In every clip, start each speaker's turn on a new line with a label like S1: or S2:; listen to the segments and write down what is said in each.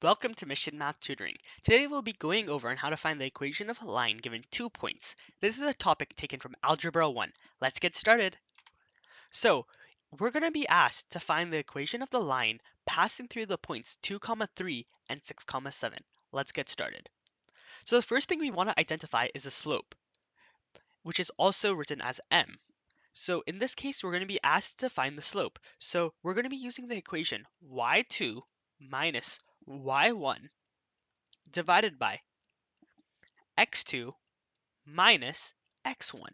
S1: Welcome to Mission Math Tutoring. Today we'll be going over on how to find the equation of a line given 2 points. This is a topic taken from Algebra 1. Let's get started. So, we're going to be asked to find the equation of the line passing through the points 2, 3 and 6, 7. Let's get started. So the first thing we want to identify is the slope, which is also written as m. So in this case, we're going to be asked to find the slope. So we're going to be using the equation y2 minus y1 divided by x2 minus x1.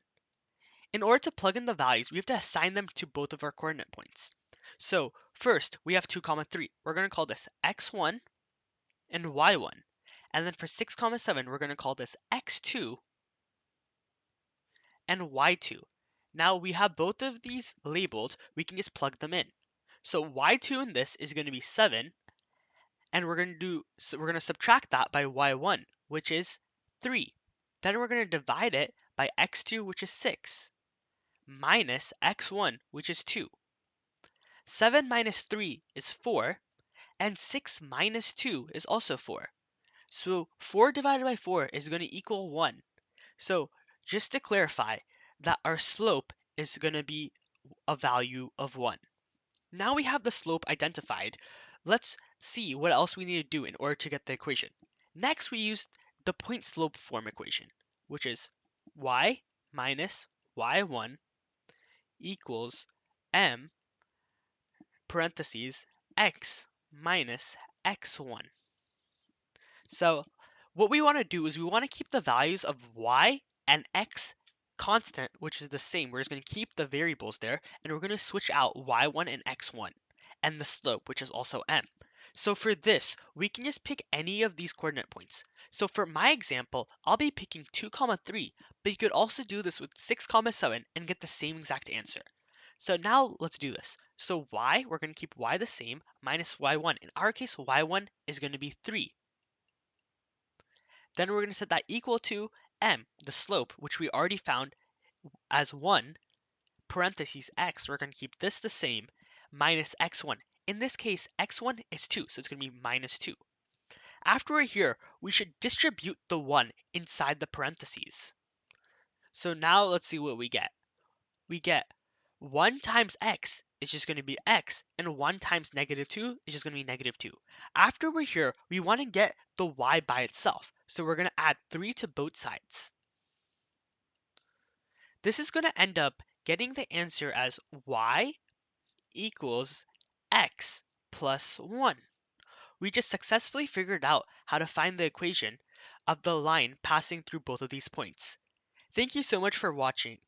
S1: In order to plug in the values, we have to assign them to both of our coordinate points. So first, we have 2, 3. We're going to call this x1 and y1. And then for 6, 7, we're going to call this x2 and y2. Now we have both of these labeled, we can just plug them in. So y2 in this is going to be 7, and we're going to subtract that by y1, which is 3. Then we're going to divide it by x2, which is 6, minus x1, which is 2. 7 minus 3 is 4, and 6 minus 2 is also 4. So 4 divided by 4 is going to equal 1. So just to clarify, that our slope is going to be a value of 1. Now we have the slope identified. Let's see what else we need to do in order to get the equation. Next, we use the point slope form equation, which is y minus y1 equals m parentheses x minus x1. So what we want to do is we want to keep the values of y and x constant, which is the same. We're just going to keep the variables there, and we're going to switch out y1 and x1, and the slope, which is also m. So for this, we can just pick any of these coordinate points. So for my example, I'll be picking 2, 3, but you could also do this with 6, 7 and get the same exact answer. So now let's do this. So y, we're going to keep y the same, minus y1. In our case, y1 is going to be 3. Then we're going to set that equal to m, the slope, which we already found as 1, parentheses x, we're going to keep this the same, minus x1. In this case, x1 is 2, so it's going to be minus 2. After we're here, we should distribute the 1 inside the parentheses. So now let's see what we get. We get 1 times x is just going to be x, and 1 times negative 2 is just going to be negative 2. After we're here, we want to get the y by itself, so we're going to add 3 to both sides. This is going to end up getting the answer as y equals x plus 1. We just successfully figured out how to find the equation of the line passing through both of these points. Thank you so much for watching.